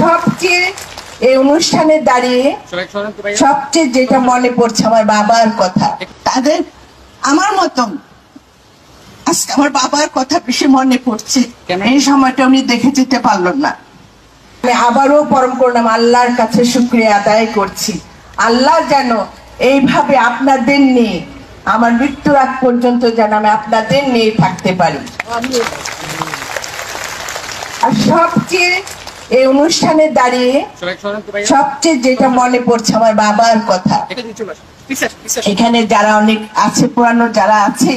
সবচেয়ে এই অনুষ্ঠানে দাঁড়িয়ে সবচেয়ে যেটা মনে পড়ছে আমার বাবার কথা। তাদের আমার মতন আজকে আমার বাবার কথা বেশি মনে পড়ছে। এই সময়টা উনি দেখে যেতে পারলেন না। আমি আবারও পরম করলাম আল্লাহর কাছে শুকরিয়া আদায় করছি। আল্লাহ যেন এইভাবে আপনাদের নিয়ে আমার মৃত্যুর আগ পর্যন্ত যেন আমি আপনাদের নিয়ে থাকতে পারি। আর সবচেয়ে এই অনুষ্ঠানে দাঁড়িয়ে সবচেয়ে যেটা মনে পড়ছে আমার বাবার কথা। এখানে যারা অনেক আছে, পুরানো যারা আছে,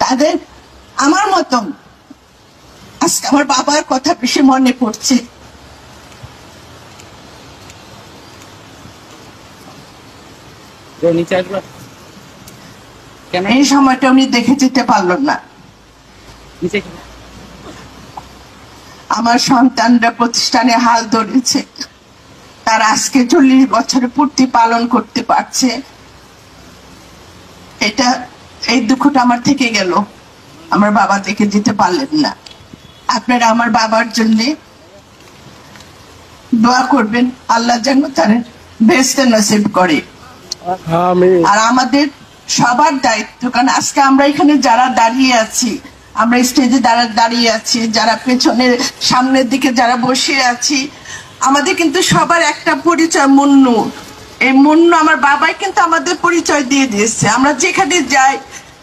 তাদের আমার মতন আজকে আমার বাবার কথা বেশি মনে পড়ছে। এই সময়টা উনি দেখে যেতে পারলেন না। আমার সন্তানরা প্রতিষ্ঠানে হাল ধরেছে, তারা আজকে 40 বছরের পূর্তি পালন করতে পারছে। এই দুঃখটা আমার থেকে গেল, আমার বাবা দেখে যেতে পারলেন না। আপনারা আমার বাবার জন্য দোয়া করবেন, আল্লাহ যেন তার বেহেশতে নসিব করে। আর আমাদের সবার দায়িত্ব, কারণ আজকে আমরা এখানে যারা দাঁড়িয়ে আছি, আমরা স্টেজে দাঁড়িয়ে আছি, যারা পেছনের সামনের দিকে যারা বসে আছি, আমাদের কিন্তু সবার একটা পরিচয় মুন্নু। এই মুন্নু আমার বাবাই কিন্তু আমাদের পরিচয় দিয়ে দিয়েছে। আমরা যেখানে যাই,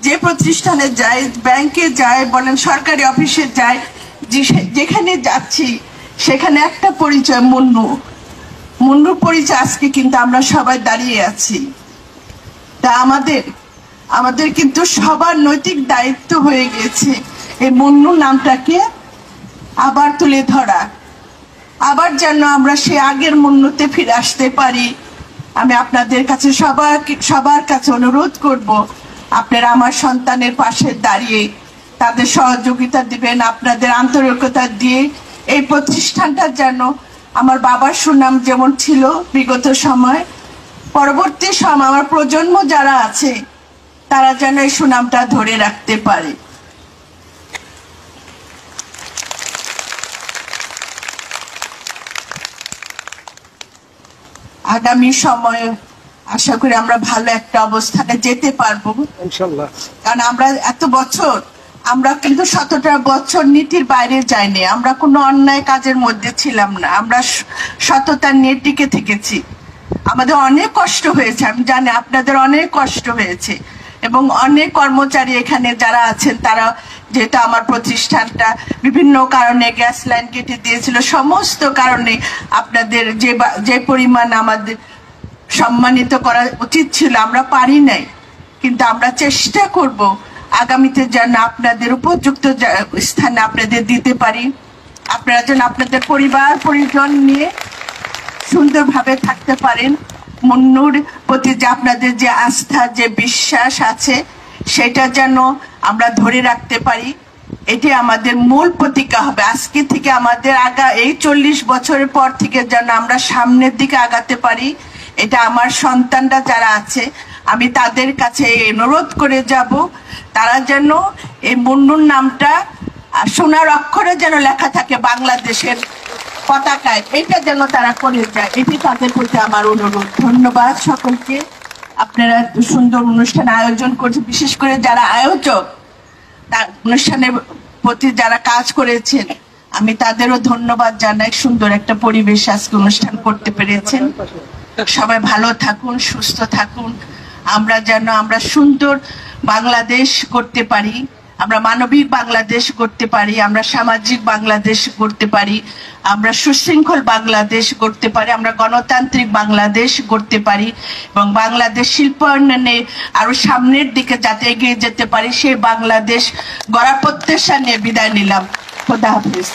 যে প্রতিষ্ঠানে যাই, ব্যাংকে যাই বলেন, সরকারি অফিসে যাই, যেখানে যাচ্ছি সেখানে একটা পরিচয় মুন্নু। মুন্নুর পরিচয় আজকে কিন্তু আমরা সবাই দাঁড়িয়ে আছি। তা আমাদের কিন্তু সবার নৈতিক দায়িত্ব হয়ে গেছে এই মুন্নু নামটাকে আবার তুলে ধরা, আবার যেন আমরা সে আগের মুন্নুতে ফিরে আসতে পারি। আমি আপনাদের কাছে সবার কাছে অনুরোধ করব, আপনারা আমার সন্তানের পাশে দাঁড়িয়ে তাদের সহযোগিতা দিবেন, আপনাদের আন্তরিকতা দিয়ে এই প্রতিষ্ঠানটা যেন আমার বাবার সুনাম যেমন ছিল বিগত সময়, পরবর্তী সময় আমার প্রজন্ম যারা আছে তারা যেন এই সুনামটা ধরে রাখতে পারে। আগামী সময়ে আশা করি আমরা ভালো একটা অবস্থানে যেতে পারবো ইনশাআল্লাহ। কারণ আমরা এত বছর আমরা কিন্তু 17টা বছর নীতির বাইরে যাইনি, আমরা কোনো অন্যায় কাজের মধ্যে ছিলাম না, আমরা সততার নিয়ে টিকে থেকেছি। আমাদের অনেক কষ্ট হয়েছে, আমি জানি আপনাদের অনেক কষ্ট হয়েছে, এবং অনেক কর্মচারী এখানে যারা আছেন তারা, যেটা আমার প্রতিষ্ঠানটা বিভিন্ন কারণে গ্যাস লাইন কেটে দিয়েছিল, সমস্ত কারণে আপনাদের যে পরিমাণ আমাদের সম্মানিত করা উচিত ছিল আমরা পারি নাই, কিন্তু আমরা চেষ্টা করব আগামীতে যেন আপনাদের উপযুক্ত স্থানে আপনাদের দিতে পারি। আপনারা যেন আপনাদের পরিবার পরিজন নিয়ে সুন্দরভাবে থাকতে পারেন। মুন্নুর প্রতি যে আপনাদের যে আস্থা, যে বিশ্বাস আছে, সেটা যেন আমরা ধরে রাখতে পারি। এটি আমাদের মূল প্রতিজ্ঞা হবে। আজকে থেকে আমাদের এই 40 বছরের পর থেকে যেন আমরা সামনের দিকে আগাতে পারি। এটা আমার সন্তানরা যারা আছে, আমি তাদের কাছে অনুরোধ করে যাব, তারা যেন এই মুন্নুর নামটা সোনার অক্ষরে যেন লেখা থাকে বাংলাদেশের পতাকায়, এটা যেন তারা করে যায়। এটি তাদের প্রতি আমার অনুরোধ। ধন্যবাদ সকলকে। আপনারা সুন্দর অনুষ্ঠান আয়োজন করছে, বিশেষ করে যারা আয়োজক, অনুষ্ঠানের প্রতি যারা কাজ করেছেন, আমি তাদেরও ধন্যবাদ জানাই। সুন্দর একটা পরিবেশ আজকে অনুষ্ঠান করতে পেরেছেন। সবাই ভালো থাকুন, সুস্থ থাকুন। আমরা সুন্দর বাংলাদেশ করতে পারি, আমরা মানবিক বাংলাদেশ করতে পারি, আমরা সামাজিক বাংলাদেশ করতে পারি, আমরা সুশৃঙ্খল বাংলাদেশ করতে পারি, আমরা গণতান্ত্রিক বাংলাদেশ করতে পারি, এবং বাংলাদেশ শিল্পায়নে আরো সামনের দিকে যাতে এগিয়ে যেতে পারি, সেই বাংলাদেশ গড়ার প্রত্যাশা নিয়ে বিদায় নিলাম। খোদা হাফেজ।